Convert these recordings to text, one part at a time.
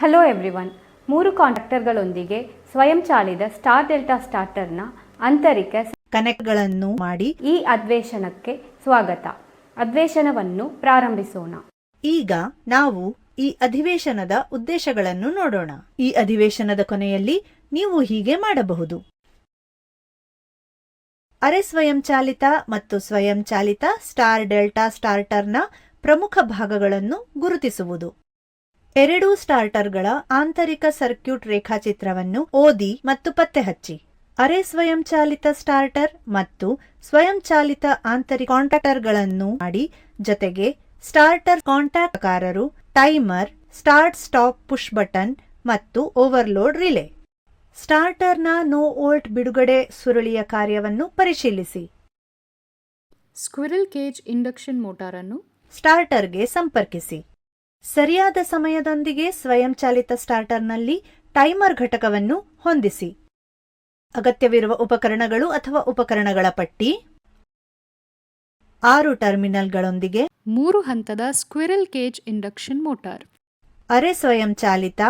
Hello everyone. 3 ಕಾಂಟ್ಯಾಕ್ಟರ್ಗಳೊಂದಿಗೆ ಸ್ವಯಂಚಾಲಿತ star delta ಸ್ಟಾರ್ಟರ್ನ ಆಂತರಿಕ ಕನೆಕ್ಟ್ಗಳನ್ನು ಮಾಡಿ ಈ ಅಧಿವೇಶನಕ್ಕೆ ಸ್ವಾಗತ. ಅಧಿವೇಶನವನ್ನು ಪ್ರಾರಂಭಿಸೋಣ. ಈಗ ನಾವು ಈ ಅಧಿವೇಶನದ ಉದ್ದೇಶಗಳನ್ನು ನೋಡೋಣ. ಈ ಅಧಿವೇಶನದ ಕೊನೆಯಲ್ಲಿ ನೀವು ಹೀಗೆ ಮಾಡಬಹುದು: ಅರೆ ಸ್ವಯಂಚಾಲಿತ ಮತ್ತು ಸ್ವಯಂಚಾಲಿತ ಸ್ಟಾರ್ ಡೆಲ್ಟಾ ಸ್ಟಾರ್ಟರ್ನ ಪ್ರಮುಖ ಭಾಗಗಳನ್ನು ಗುರುತಿಸುವುದು, ಎರಡೂ ಸ್ಟಾರ್ಟರ್ಗಳ ಆಂತರಿಕ ಸರ್ಕ್ಯೂಟ್ ರೇಖಾಚಿತ್ರವನ್ನು ಓದಿ ಮತ್ತು ಪತ್ತೆಹಚ್ಚಿ, ಅರೆ ಸ್ವಯಂಚಾಲಿತ ಸ್ಟಾರ್ಟರ್ ಮತ್ತು ಸ್ವಯಂಚಾಲಿತ ಆಂತರಿಕ ಕಾಂಟ್ಯಾಕ್ಟರ್ಗಳನ್ನು ಮಾಡಿ, ಜೊತೆಗೆ ಸ್ಟಾರ್ಟರ್ ಕಾಂಟ್ಯಾಕ್ಟರ್ಕಾರರು, timer, start stop push button ಮತ್ತು ಓವರ್ಲೋಡ್ ರಿಲೇ. ಸ್ಟಾರ್ಟರ್ನ ನೋ ವೋಲ್ಟ್ ಬಿಡುಗಡೆ ಸುರುಳಿಯ ಕಾರ್ಯವನ್ನು ಪರಿಶೀಲಿಸಿ. ಸ್ಕ್ವಿರಲ್ ಕೇಜ್ ಇಂಡಕ್ಷನ್ ಮೋಟಾರ್ ಅನ್ನು ಸ್ಟಾರ್ಟರ್ಗೆ ಸಂಪರ್ಕಿಸಿ. ಸರಿಯಾದ ಸಮಯದೊಂದಿಗೆ ಸ್ವಯಂಚಾಲಿತ ಸ್ಟಾರ್ಟರ್ನಲ್ಲಿ ಟೈಮರ್ ಘಟಕವನ್ನು ಹೊಂದಿಸಿ. ಅಗತ್ಯವಿರುವ ಉಪಕರಣಗಳು ಅಥವಾ ಉಪಕರಣಗಳ ಪಟ್ಟಿ, 6 ಟರ್ಮಿನಲ್ಗಳೊಂದಿಗೆ 3 ಹಂತದ ಸ್ಕ್ವಿರಲ್ ಕೇಜ್ ಇಂಡಕ್ಷನ್ ಮೋಟಾರ್, ಅರೆ ಸ್ವಯಂಚಾಲಿತ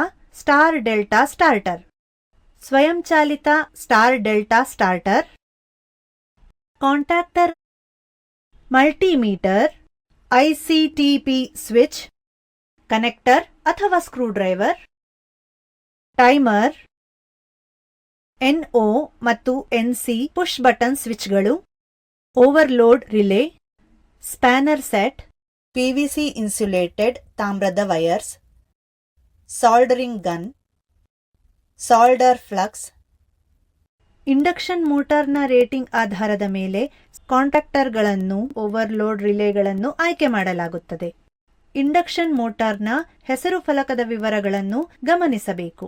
ಸ್ಟಾರ್ ಡೆಲ್ಟಾ ಸ್ಟಾರ್ಟರ್, ಸ್ವಯಂಚಾಲಿತ star delta starter, contactor, multimeter, ICTP switch, connector ಅಥವಾ ಸ್ಕ್ರೂ ಡ್ರೈವರ್, ಟೈಮರ್, ಎನ್ಒ ಮತ್ತು ಎನ್ಸಿ ಪುಷ್ ಬಟನ್ ಸ್ವಿಚ್ಗಳು, overload relay, spanner set, PVC insulated ತಾಮ್ರದ wires, soldering gun, solder flux. Induction ಮೋಟಾರ್ನ rating ಆಧಾರದ ಮೇಲೆ ಕಾಂಟ್ಯಾಕ್ಟರ್ಗಳನ್ನು, overload ರಿಲೇಗಳನ್ನು ಆಯ್ಕೆ ಮಾಡಲಾಗುತ್ತದೆ. ಇಂಡಕ್ಷನ್ ಮೋಟಾರ್ನ ಹೆಸರು ಫಲಕದ ವಿವರಗಳನ್ನು ಗಮನಿಸಬೇಕು.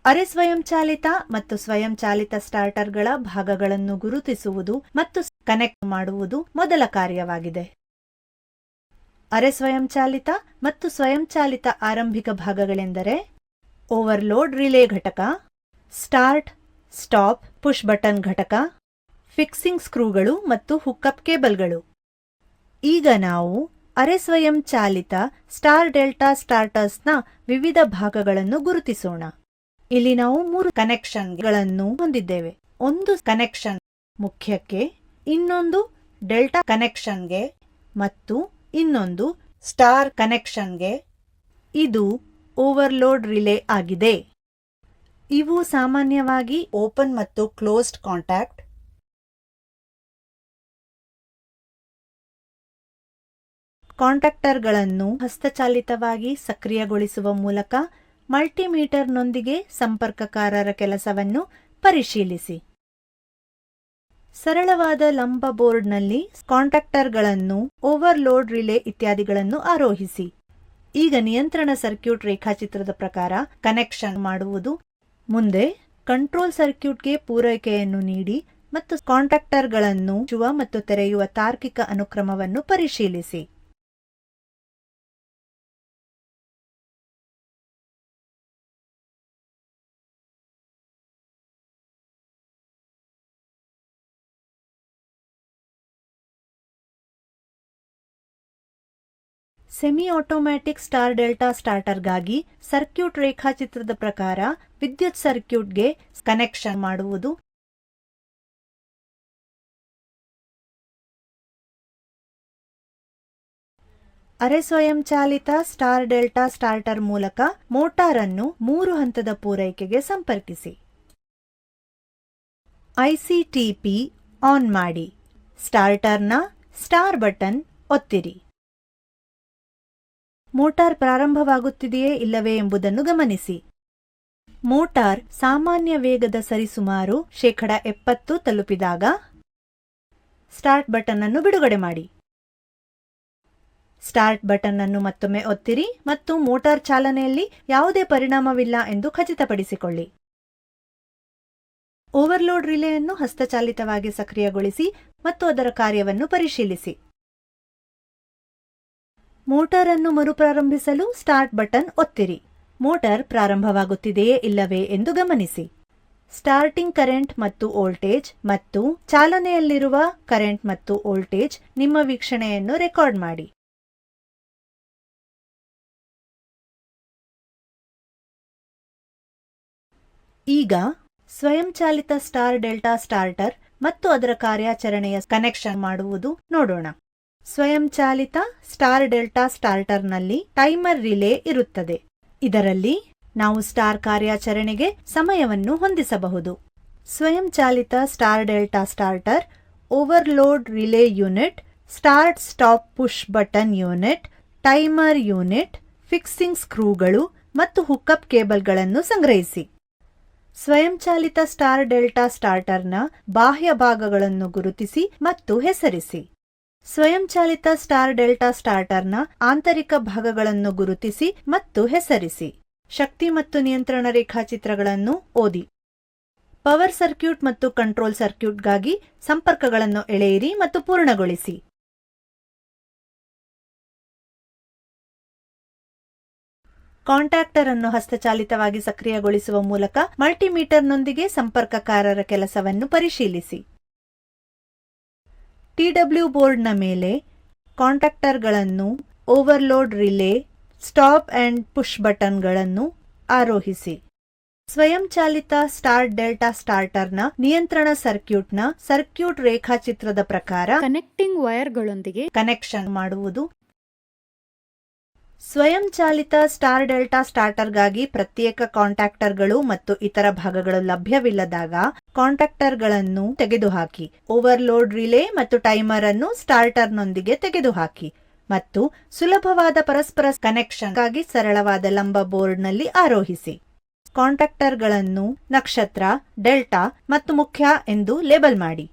ಅರೆ ಸ್ವಯಂಚಾಲಿತ ಮತ್ತು ಸ್ವಯಂಚಾಲಿತ ಸ್ಟಾರ್ಟರ್ಗಳ ಭಾಗಗಳನ್ನು ಗುರುತಿಸುವುದು ಮತ್ತು ಕನೆಕ್ಟ್ ಮಾಡುವುದು ಮೊದಲ ಕಾರ್ಯವಾಗಿದೆ. ಅರೆ ಸ್ವಯಂಚಾಲಿತ ಮತ್ತು ಸ್ವಯಂಚಾಲಿತ ಆರಂಭಿಕ ಭಾಗಗಳೆಂದರೆ ಓವರ್ಲೋಡ್ ರಿಲೇ ಘಟಕ, ಸ್ಟಾರ್ಟ್ ಸ್ಟಾಪ್ ಪುಷ್ ಬಟನ್ ಘಟಕ, ಫಿಕ್ಸಿಂಗ್ ಸ್ಕ್ರೂಗಳು ಮತ್ತು ಹುಕ್ಅಪ್ ಕೇಬಲ್ಗಳು. ಈಗ ನಾವು ಅರೆ ಸ್ವಯಂಚಾಲಿತ ಸ್ಟಾರ್ ಡೆಲ್ಟಾ ಸ್ಟಾರ್ಟರ್ಸ್ನ ವಿವಿಧ ಭಾಗಗಳನ್ನು ಗುರುತಿಸೋಣ. ಇಲ್ಲಿ ನಾವು 3 ಕನೆಕ್ಷನ್ಗಳನ್ನು ಹೊಂದಿದ್ದೇವೆ. ಒಂದು ಕನೆಕ್ಷನ್ ಮುಖ್ಯಕ್ಕೆ, ಇನ್ನೊಂದು ಡೆಲ್ಟಾ ಕನೆಕ್ಷನ್ಗೆ ಮತ್ತು ಇನ್ನೊಂದು ಸ್ಟಾರ್ ಕನೆಕ್ಷನ್ಗೆ. ಇದು ಓವರ್ಲೋಡ್ ರಿಲೇ ಆಗಿದೆ. ಇವು ಸಾಮಾನ್ಯವಾಗಿ ಓಪನ್ ಮತ್ತು ಕ್ಲೋಸ್ಡ್ ಕಾಂಟ್ಯಾಕ್ಟ್. ಕಾಂಟ್ಯಾಕ್ಟರ್ಗಳನ್ನು ಹಸ್ತಚಾಲಿತವಾಗಿ ಸಕ್ರಿಯಗೊಳಿಸುವ ಮೂಲಕ ಮಲ್ಟಿಮೀಟರ್ನೊಂದಿಗೆ ಸಂಪರ್ಕಕಾರರ ಕೆಲಸವನ್ನು ಪರಿಶೀಲಿಸಿ. ಸರಳವಾದ ಲಂಬ ಬೋರ್ಡ್ನಲ್ಲಿ ಕಾಂಟ್ಯಾಕ್ಟರ್ಗಳನ್ನು, ಓವರ್ಲೋಡ್ ರಿಲೇ ಇತ್ಯಾದಿಗಳನ್ನು ಆರೋಹಿಸಿ. ಈಗ ನಿಯಂತ್ರಣ ಸರ್ಕ್ಯೂಟ್ ರೇಖಾಚಿತ್ರದ ಪ್ರಕಾರ ಕನೆಕ್ಷನ್ ಮಾಡುವುದು. ಮುಂದೆ ಕಂಟ್ರೋಲ್ ಸರ್ಕ್ಯೂಟ್ಗೆ ಪೂರೈಕೆಯನ್ನು ನೀಡಿ ಮತ್ತು ಕಾಂಟ್ಯಾಕ್ಟರ್ಗಳನ್ನು ಮುಚ್ಚುವ ಮತ್ತು ತೆರೆಯುವ ತಾರ್ಕಿಕ ಅನುಕ್ರಮವನ್ನು ಪರಿಶೀಲಿಸಿ. ಸೆಮಿ ಆಟೋಮ್ಯಾಟಿಕ್ ಸ್ಟಾರ್ ಡೆಲ್ಟಾ ಸ್ಟಾರ್ಟರ್ಗಾಗಿ ಸರ್ಕ್ಯೂಟ್ ರೇಖಾಚಿತ್ರದ ಪ್ರಕಾರ ವಿದ್ಯುತ್ ಸರ್ಕ್ಯೂಟ್ಗೆ ಕನೆಕ್ಷನ್ ಮಾಡುವುದು. ಅರೆ ಸ್ವಯಂಚಾಲಿತ ಸ್ಟಾರ್ ಡೆಲ್ಟಾ ಸ್ಟಾರ್ಟರ್ ಮೂಲಕ ಮೋಟಾರ್ ಅನ್ನು 3 ಹಂತದ ಪೂರೈಕೆಗೆ ಸಂಪರ್ಕಿಸಿ. ಐಸಿಟಿಪಿ ಆನ್ ಮಾಡಿ. ಸ್ಟಾರ್ಟರ್ನ ಸ್ಟಾರ್ ಬಟನ್ ಒತ್ತಿರಿ. ಮೋಟಾರ್ ಪ್ರಾರಂಭವಾಗುತ್ತಿದೆಯೇ ಇಲ್ಲವೇ ಎಂಬುದನ್ನು ಗಮನಿಸಿ. ಮೋಟಾರ್ ಸಾಮಾನ್ಯ ವೇಗದ ಸರಿಸುಮಾರು 70% ತಲುಪಿದಾಗ ಸ್ಟಾರ್ಟ್ ಬಟನ್ ಅನ್ನು ಬಿಡುಗಡೆ ಮಾಡಿ. ಸ್ಟಾರ್ಟ್ ಬಟನ್ ಅನ್ನು ಮತ್ತೊಮ್ಮೆ ಒತ್ತಿರಿ ಮತ್ತು ಮೋಟಾರ್ ಚಾಲನೆಯಲ್ಲಿ ಯಾವುದೇ ಪರಿಣಾಮವಿಲ್ಲ ಎಂದು ಖಚಿತಪಡಿಸಿಕೊಳ್ಳಿ. ಓವರ್ಲೋಡ್ ರಿಲೇಯನ್ನು ಹಸ್ತಚಾಲಿತವಾಗಿ ಸಕ್ರಿಯಗೊಳಿಸಿ ಮತ್ತು ಅದರ ಕಾರ್ಯವನ್ನು ಪರಿಶೀಲಿಸಿ. ಮೋಟಾರ್ ಅನ್ನು ಮರುಪ್ರಾರಂಭಿಸಲು ಸ್ಟಾರ್ಟ್ ಬಟನ್ ಒತ್ತಿರಿ. ಮೋಟಾರ್ ಪ್ರಾರಂಭವಾಗುತ್ತಿದೆಯೇ ಇಲ್ಲವೇ ಎಂದು ಗಮನಿಸಿ. ಸ್ಟಾರ್ಟಿಂಗ್ ಕರೆಂಟ್ ಮತ್ತು ವೋಲ್ಟೇಜ್ ಮತ್ತು ಚಾಲನೆಯಲ್ಲಿರುವ ಕರೆಂಟ್ ಮತ್ತು ವೋಲ್ಟೇಜ್ ನಿಮ್ಮ ವೀಕ್ಷಣೆಯನ್ನು ರೆಕಾರ್ಡ್ ಮಾಡಿ. ಈಗ ಸ್ವಯಂಚಾಲಿತ ಸ್ಟಾರ್ ಡೆಲ್ಟಾ ಸ್ಟಾರ್ಟರ್ ಮತ್ತು ಅದರ ಕಾರ್ಯಾಚರಣೆಯ ಕನೆಕ್ಷನ್ ಮಾಡುವುದು ನೋಡೋಣ. ಸ್ವಯಂಚಾಲಿತ ಸ್ಟಾರ್ ಡೆಲ್ಟಾ ಸ್ಟಾರ್ಟರ್ನಲ್ಲಿ ಟೈಮರ್ ರಿಲೇ ಇರುತ್ತದೆ. ಇದರಲ್ಲಿ ನಾವು ಸ್ಟಾರ್ ಕಾರ್ಯಾಚರಣೆಗೆ ಸಮಯವನ್ನು ಹೊಂದಿಸಬಹುದು. ಸ್ವಯಂಚಾಲಿತ star delta starter overload relay unit, start stop push button unit, timer unit, fixing ಸ್ಕ್ರೂಗಳು ಮತ್ತು ಹುಕ್ಅಪ್ ಕೇಬಲ್ಗಳನ್ನು ಸಂಗ್ರಹಿಸಿ. ಸ್ವಯಂಚಾಲಿತ ಸ್ಟಾರ್ ಡೆಲ್ಟಾ ಸ್ಟಾರ್ಟರ್ನ ಬಾಹ್ಯ ಭಾಗಗಳನ್ನು ಗುರುತಿಸಿ ಮತ್ತು ಹೆಸರಿಸಿ. ಸ್ವಯಂಚಾಲಿತ ಸ್ಟಾರ್ ಡೆಲ್ಟಾ ಸ್ಟಾರ್ಟರ್ನ ಆಂತರಿಕ ಭಾಗಗಳನ್ನು ಗುರುತಿಸಿ ಮತ್ತು ಹೆಸರಿಸಿ. ಶಕ್ತಿ ಮತ್ತು ನಿಯಂತ್ರಣ ರೇಖಾಚಿತ್ರಗಳನ್ನು ಓದಿ. ಪವರ್ ಸರ್ಕ್ಯೂಟ್ ಮತ್ತು ಕಂಟ್ರೋಲ್ ಸರ್ಕ್ಯೂಟ್ಗಾಗಿ ಸಂಪರ್ಕಗಳನ್ನು ಎಳೆಯಿರಿ ಮತ್ತು ಪೂರ್ಣಗೊಳಿಸಿ. ಕಾಂಟ್ಯಾಕ್ಟರ್ ಅನ್ನು ಹಸ್ತಚಾಲಿತವಾಗಿ ಸಕ್ರಿಯಗೊಳಿಸುವ ಮೂಲಕ ಮಲ್ಟಿಮೀಟರ್ನೊಂದಿಗೆ ಸಂಪರ್ಕಕಾರರ ಕೆಲಸವನ್ನು ಪರಿಶೀಲಿಸಿ. ಟಿಡಬ್ಲ್ಯೂ ಬೋರ್ಡ್ನ ಮೇಲೆ ಕಾಂಟ್ಯಾಕ್ಟರ್ಗಳನ್ನು, overload relay, stop and push ಬಟನ್ಗಳನ್ನು ಆರೋಹಿಸಿ. ಸ್ವಯಂಚಾಲಿತ ಸ್ಟಾರ್ ಡೆಲ್ಟಾ ಸ್ಟಾರ್ಟರ್ನ ನಿಯಂತ್ರಣ ಸರ್ಕ್ಯೂಟ್ನ ಸರ್ಕ್ಯೂಟ್ ರೇಖಾಚಿತ್ರದ ಪ್ರಕಾರ ಕನೆಕ್ಟಿಂಗ್ ವೈರ್ಗಳೊಂದಿಗೆ ಕನೆಕ್ಷನ್ ಮಾಡುವುದು. ಸ್ವಯಂಚಾಲಿತ ಸ್ಟಾರ್ ಡೆಲ್ಟಾ ಸ್ಟಾರ್ಟರ್ಗಾಗಿ ಪ್ರತ್ಯೇಕ ಕಾಂಟ್ಯಾಕ್ಟರ್ಗಳು ಮತ್ತು ಇತರ ಭಾಗಗಳು ಲಭ್ಯವಿಲ್ಲದಾಗ ಕಾಂಟ್ಯಾಕ್ಟರ್ಗಳನ್ನು ತೆಗೆದುಹಾಕಿ. ಓವರ್ಲೋಡ್ ರಿಲೇ ಮತ್ತು ಟೈಮರ್ ಅನ್ನು ಸ್ಟಾರ್ಟರ್ನೊಂದಿಗೆ ತೆಗೆದುಹಾಕಿ ಮತ್ತು ಸುಲಭವಾದ ಪರಸ್ಪರ ಕನೆಕ್ಷನ್ಗಾಗಿ ಸರಳವಾದ ಲಂಬ ಬೋರ್ಡ್ನಲ್ಲಿ ಆರೋಹಿಸಿ. ಕಾಂಟ್ಯಾಕ್ಟರ್ಗಳನ್ನು ನಕ್ಷತ್ರ, ಡೆಲ್ಟಾ ಮತ್ತು ಮುಖ್ಯ ಎಂದು ಲೇಬಲ್ ಮಾಡಿ.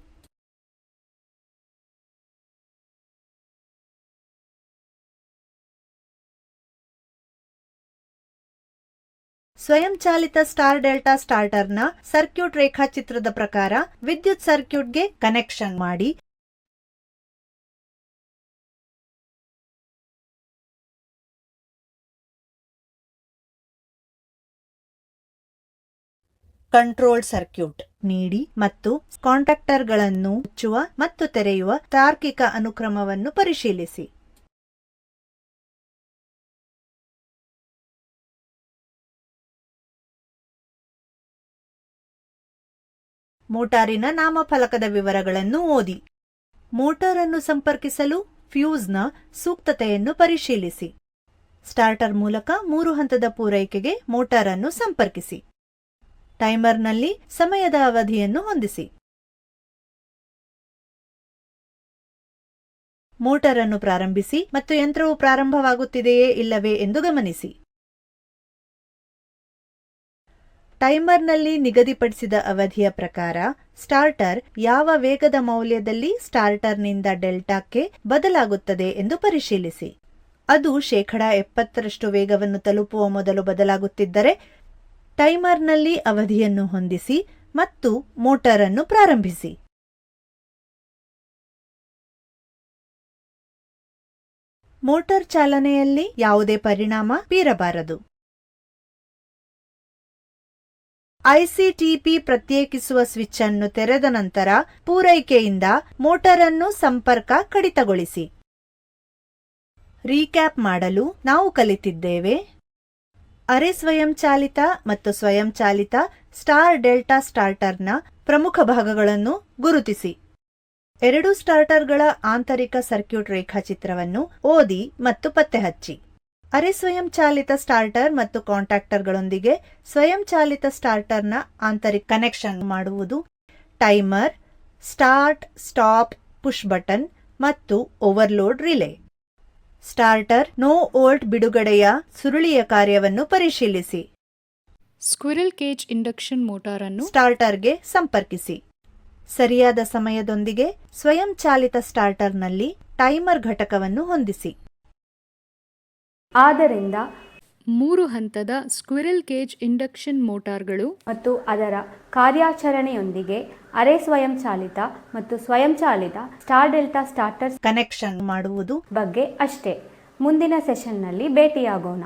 ಸ್ವಯಂಚಾಲಿತ ಸ್ಟಾರ್ ಡೆಲ್ಟಾ ಸ್ಟಾರ್ಟರ್ನ ಸರ್ಕ್ಯೂಟ್ ರೇಖಾಚಿತ್ರದ ಪ್ರಕಾರ ವಿದ್ಯುತ್ ಸರ್ಕ್ಯೂಟ್ಗೆ ಕನೆಕ್ಷನ್ ಮಾಡಿ. ಕಂಟ್ರೋಲ್ ಸರ್ಕ್ಯೂಟ್ ನೀಡಿ ಮತ್ತು ಕಾಂಟ್ಯಾಕ್ಟರ್ಗಳನ್ನು ಮುಚ್ಚುವ ಮತ್ತು ತೆರೆಯುವ ತಾರ್ಕಿಕ ಅನುಕ್ರಮವನ್ನು ಪರಿಶೀಲಿಸಿ. ಮೋಟಾರಿನ ನಾಮಫಲಕದ ವಿವರಗಳನ್ನು ಓದಿ. ಮೋಟಾರ್ ಅನ್ನು ಸಂಪರ್ಕಿಸಲು ಫ್ಯೂಸ್ನ ಸೂಕ್ತತೆಯನ್ನು ಪರಿಶೀಲಿಸಿ. ಸ್ಟಾರ್ಟರ್ ಮೂಲಕ 3 ಹಂತದ ಪೂರೈಕೆಗೆ ಮೋಟಾರ್ ಅನ್ನು ಸಂಪರ್ಕಿಸಿ. ಟೈಮರ್ನಲ್ಲಿ ಸಮಯದ ಅವಧಿಯನ್ನು ಹೊಂದಿಸಿ. ಮೋಟಾರ್ ಅನ್ನು ಪ್ರಾರಂಭಿಸಿ ಮತ್ತು ಯಂತ್ರವು ಪ್ರಾರಂಭವಾಗುತ್ತಿದೆಯೇ ಇಲ್ಲವೇ ಎಂದು ಗಮನಿಸಿ. ಟೈಮರ್ನಲ್ಲಿ ನಿಗದಿಪಡಿಸಿದ ಅವಧಿಯ ಪ್ರಕಾರ ಸ್ಟಾರ್ಟರ್ ಯಾವ ವೇಗದ ಮೌಲ್ಯದಲ್ಲಿ ಸ್ಟಾರ್ಟರ್ನಿಂದ ಡೆಲ್ಟಾಕ್ಕೆ ಬದಲಾಗುತ್ತದೆ ಎಂದು ಪರಿಶೀಲಿಸಿ. ಅದು 70% ವೇಗವನ್ನು ತಲುಪುವ ಮೊದಲು ಬದಲಾಗುತ್ತಿದ್ದರೆ ಟೈಮರ್ನಲ್ಲಿ ಅವಧಿಯನ್ನು ಹೊಂದಿಸಿ ಮತ್ತು ಮೋಟಾರ್ ಅನ್ನು ಪ್ರಾರಂಭಿಸಿ. ಮೋಟಾರ್ ಚಾಲನೆಯಲ್ಲಿ ಯಾವುದೇ ಪರಿಣಾಮ ಬೀರಬಾರದು. ಐಸಿಟಿಪಿ ಪ್ರತ್ಯೇಕಿಸುವ ಸ್ವಿಚ್ ಅನ್ನು ತೆರೆದ ನಂತರ ಪೂರೈಕೆಯಿಂದ ಮೋಟಾರ್ ಅನ್ನು ಸಂಪರ್ಕ ಕಡಿತಗೊಳಿಸಿ. ರೀಕ್ಯಾಪ್ ಮಾಡಲು ನಾವು ಕಲಿತಿದ್ದೇವೆ: ಅರೆ ಸ್ವಯಂಚಾಲಿತ ಮತ್ತು ಸ್ವಯಂಚಾಲಿತ ಸ್ಟಾರ್ ಡೆಲ್ಟಾ ಸ್ಟಾರ್ಟರ್ನ ಪ್ರಮುಖ ಭಾಗಗಳನ್ನು ಗುರುತಿಸಿ. 2 ಸ್ಟಾರ್ಟರ್ಗಳ ಆಂತರಿಕ ಸರ್ಕ್ಯೂಟ್ ರೇಖಾಚಿತ್ರವನ್ನು ಓದಿ ಮತ್ತು ಪತ್ತೆಹಚ್ಚಿ. ಅರೆ ಸ್ವಯಂಚಾಲಿತ ಸ್ಟಾರ್ಟರ್ ಮತ್ತು ಕಾಂಟ್ಯಾಕ್ಟರ್ಗಳೊಂದಿಗೆ ಸ್ವಯಂಚಾಲಿತ ಸ್ಟಾರ್ಟರ್ನ ಆಂತರಿಕ ಕನೆಕ್ಷನ್ ಮಾಡುವುದು. Timer, start, stop, push button ಮತ್ತು overload relay. Starter no volt ಬಿಡುಗಡೆಯ ಸುರುಳಿಯ ಕಾರ್ಯವನ್ನು ಪರಿಶೀಲಿಸಿ. ಸ್ಕ್ವಿರಲ್ ಕೇಜ್ ಇಂಡಕ್ಷನ್ ಮೋಟಾರ್ ಅನ್ನು ಸ್ಟಾರ್ಟರ್ಗೆ ಸಂಪರ್ಕಿಸಿ. ಸರಿಯಾದ ಸಮಯದೊಂದಿಗೆ ಸ್ವಯಂಚಾಲಿತ ಸ್ಟಾರ್ಟರ್ನಲ್ಲಿ ಟೈಮರ್ ಘಟಕವನ್ನು ಹೊಂದಿಸಿ. ಆದ್ದರಿಂದ 3 ಹಂತದ ಸ್ಕ್ವಿರಲ್ ಕೇಜ್ ಇಂಡಕ್ಷನ್ ಮೋಟಾರ್ಗಳು ಮತ್ತು ಅದರ ಕಾರ್ಯಾಚರಣೆಯೊಂದಿಗೆ ಅರೆ ಸ್ವಯಂಚಾಲಿತ ಮತ್ತು ಸ್ವಯಂಚಾಲಿತ ಸ್ಟಾರ್ ಡೆಲ್ಟಾ ಸ್ಟಾರ್ಟರ್ಸ್ ಕನೆಕ್ಷನ್ ಮಾಡುವುದು ಬಗ್ಗೆ ಅಷ್ಟೇ. ಮುಂದಿನ ಸೆಷನ್ನಲ್ಲಿ ಭೇಟಿಯಾಗೋಣ.